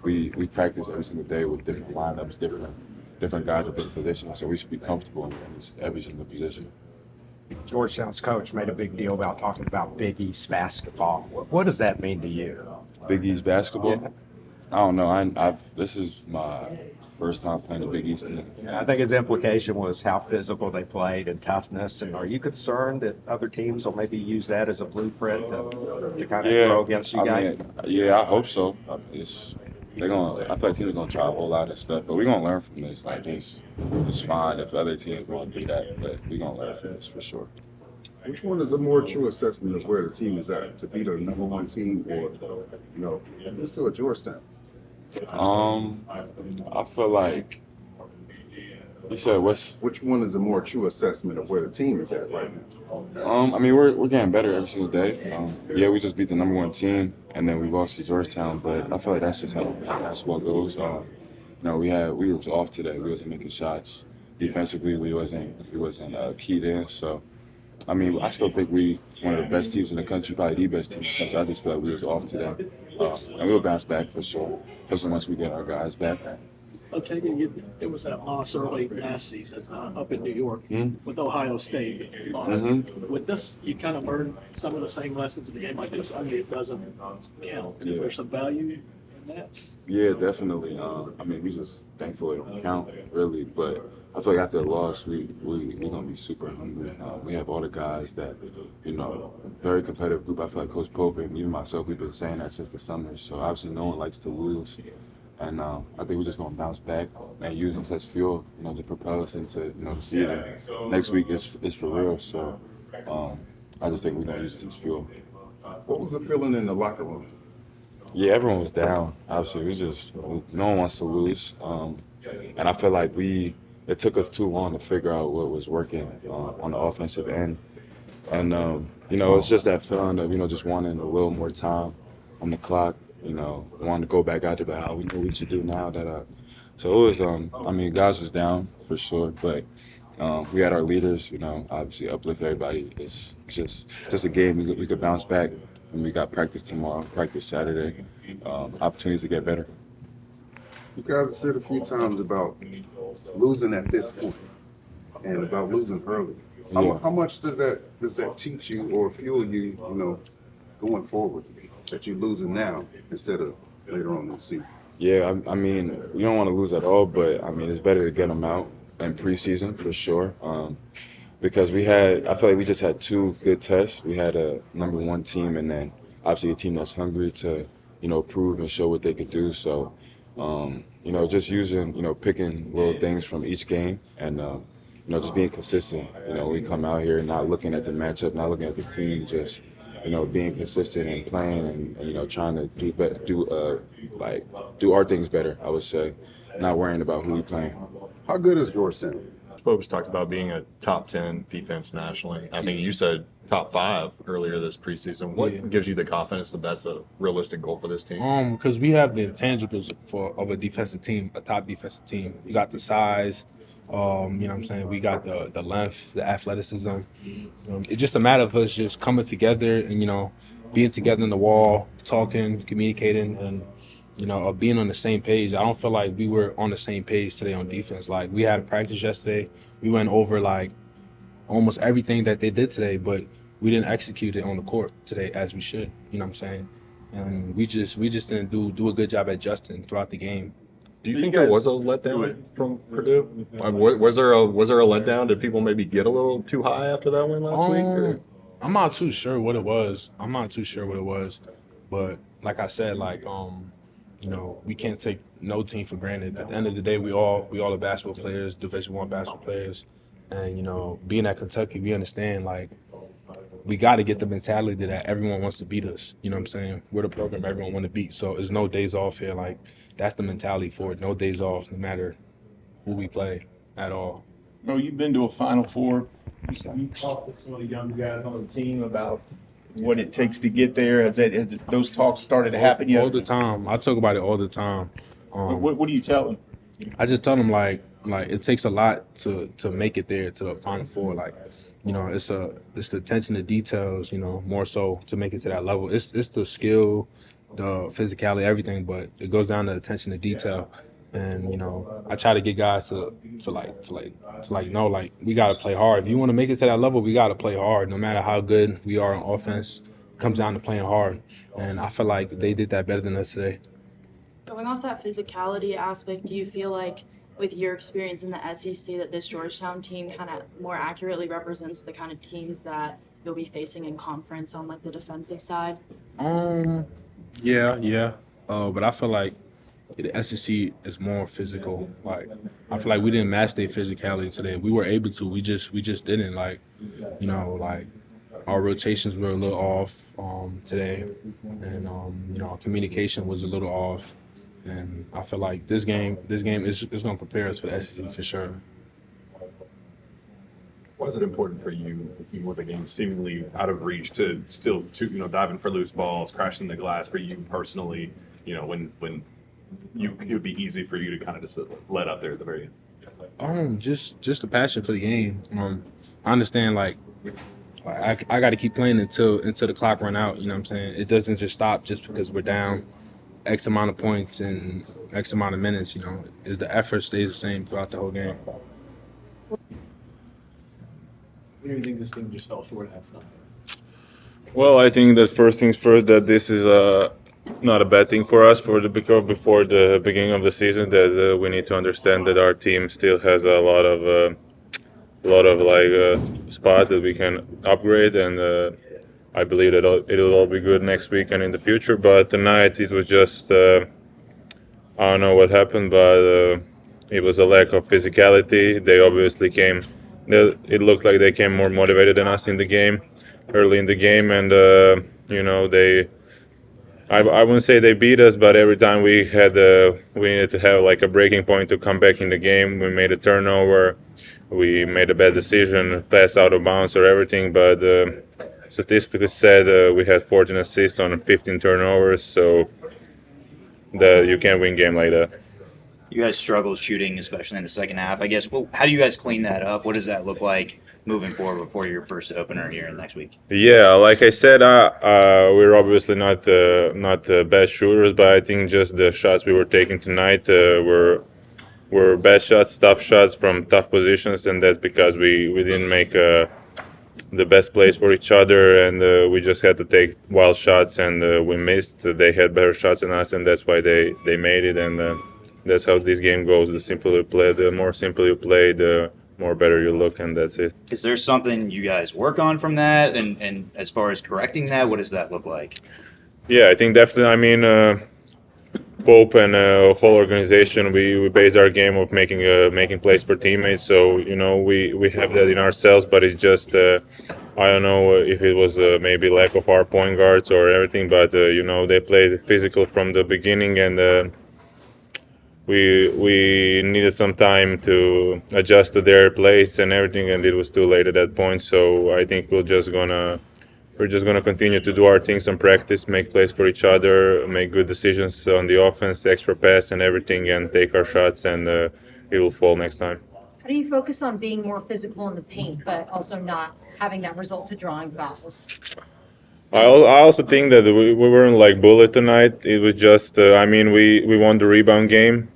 we practice every single day with different lineups, different guys at different positions. So we should be comfortable in every single position. Georgetown's coach made a big deal about talking about Big East basketball. What does that mean to you? Big East basketball. Yeah. I don't know. I've this is my first time playing the Big East team. I think his implication was how physical they played and toughness. And are you concerned that other teams will maybe use that as a blueprint to kind of throw against you guys? I hope so. I feel like teams are gonna try a whole lot of stuff, but we're gonna learn from this. Like it's fine if other teams want to do that, but we're gonna learn from this for sure. Which one is a more true assessment of where the team is at? To be the number one team or, let's do a Georgetown. I feel like you said what's. Which one is a more true assessment of where the team is at right now? I mean, we're getting better every single day. We just beat the number one team, and then we lost to Georgetown. But I feel like that's just how basketball goes. We was off today. We wasn't making shots. Defensively, we wasn't keyed in. So, I mean, I still think we one of the best teams in the country, probably the best team in the country. I just feel like we was off today, and we'll bounce back for sure. Especially once we get our guys back. I'll take it. It was that loss early last season up in New York with Ohio State. Lost. With this, you kind of learn some of the same lessons in the game like this. I mean, it doesn't count. Is there some value in that? Yeah, definitely. I mean, we just thankful it don't count really, but I feel like after the loss, we gonna be super hungry. We have all the guys that very competitive group. I feel like Coach Pope and even myself, we've been saying that since the summer. So obviously, no one likes to lose. And I think we're just going to bounce back and use this as fuel, to propel us into, the season. Next week is for real. So I just think we're going to use this as fuel. What was the feeling in the locker room? Yeah, everyone was down. Obviously, no one wants to lose. And I feel like it took us too long to figure out what was working on the offensive end. And, it's just that feeling of, just wanting a little more time on the clock. Wanted to go back out there, but we know what we should do now. So it was, guys was down for sure, but we had our leaders, obviously uplift everybody. It's just a game we could bounce back, and we got practice tomorrow, practice Saturday, opportunities to get better. You guys have said a few times about losing at this point and about losing early. How much does that teach you or fuel you, going forward? That you're losing now instead of later on in the season? Yeah, I mean, we don't want to lose at all, but I mean, it's better to get them out in preseason for sure. Because I feel like we just had two good tests. We had a number one team, and then obviously a team that's hungry to, prove and show what they could do. So, just using, picking little things from each game and, just being consistent. We come out here not looking at the matchup, not looking at the team, just being consistent and playing and trying to do our things better. I would say, not worrying about who we playing. How good is Georgetown? Pope's talked about being a top 10 defense nationally. I think you said top 5 earlier this preseason. What gives you the confidence that that's a realistic goal for this team? Because we have the intangibles of a defensive team, a top defensive team. You got the size. We got the length, the athleticism. It's just a matter of us just coming together and, being together in the wall, talking, communicating, and, being on the same page. I don't feel like we were on the same page today on defense. Like, we had a practice yesterday. We went over, almost everything that they did today, but we didn't execute it on the court today as we should, And we just didn't do a good job adjusting throughout the game. Do you think there was a letdown from Purdue? Was there a letdown? Did people maybe get a little too high after that win last week? Or? I'm not too sure what it was. But like I said, we can't take no team for granted. At the end of the day, we all are basketball players, Division I basketball players, and being at Kentucky, we understand we got to get the mentality that everyone wants to beat us. We're the program everyone want to beat. So there's no days off here. That's the mentality for it. No days off, no matter who we play at all. Bro, you've been to a Final Four. You talked to some of the younger guys on the team about what it takes to get there. Has those talks started to happen yet? All the time. I talk about it all the time. What do you tell them? I just tell them it takes a lot to make it there to the Final Four. It's the attention to details. More so to make it to that level. It's the skill, the physicality, everything, but it goes down to attention to detail. And I try to get guys to know, like, we got to play hard. If you want to make it to that level, we got to play hard. No matter how good we are on offense, it comes down to playing hard. And I feel like they did that better than us today. Going off that physicality aspect, do you feel like with your experience in the SEC that this Georgetown team kind of more accurately represents the kind of teams that you'll be facing in conference on like the defensive side? Yeah. But I feel like the SEC is more physical. Like, I feel like we didn't match their physicality today. We were able to. We just didn't. Like, like our rotations were a little off today, and our communication was a little off. And I feel like this game is going to prepare us for the SEC for sure. Why is it important for you, even with the game seemingly out of reach, to still diving for loose balls, crashing the glass for you personally? When it would be easy for you to kind of just let up there at the very end. Just the passion for the game. I understand I got to keep playing until the clock run out. You know what I'm saying? It doesn't just stop just because we're down X amount of points and X amount of minutes. Is the effort stays the same throughout the whole game. What do you think this team just fell short at tonight? Well, I think that first things first, that this is not a bad thing for us because before the beginning of the season, that we need to understand that our team still has a lot of spots that we can upgrade, and I believe that it'll all be good next week and in the future. But tonight it was just I don't know what happened, but it was a lack of physicality. They obviously came. It looked like they came more motivated than us in the game, early in the game, and they. I wouldn't say they beat us, but every time we needed to have like a breaking point to come back in the game. We made a turnover, we made a bad decision, pass out of bounds or everything. But statistically said, we had 14 assists on 15 turnovers, so that you can't win a game like that. You guys struggled shooting, especially in the second half. I guess, how do you guys clean that up? What does that look like moving forward before your first opener here next week? Yeah, like I said, we're obviously not best shooters, but I think just the shots we were taking tonight were bad shots, tough shots from tough positions, and that's because we didn't make the best plays for each other, and we just had to take wild shots, and we missed. They had better shots than us, and that's why they made it, and that's how this game goes. The more simple you play, the more better you look, and that's it. Is there something you guys work on from that? And as far as correcting that, what does that look like? Yeah, I think definitely. I mean, Pope and whole organization, we base our game of making plays for teammates. So we have that in ourselves, but it's just I don't know if it was maybe lack of our point guards or everything, but they played physical from the beginning, and we needed some time to adjust to their place and everything, and it was too late at that point. So I think we're just gonna continue to do our things in practice, make plays for each other, make good decisions on the offense, extra pass and everything, and take our shots, and it will fall next time. How do you focus on being more physical in the paint, but also not having that result to drawing fouls? I also think that we weren't like bullied tonight. It was just, we won the rebound game.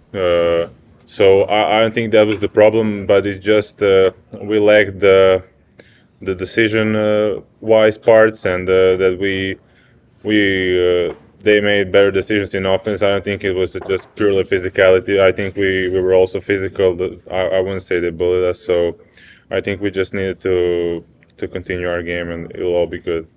So I don't think that was the problem, but it's just we lacked the decision wise parts, and that they made better decisions in offense. I don't think it was just purely physicality. I think we were also physical. I wouldn't say they bullied us. So I think we just needed to continue our game, and it'll all be good.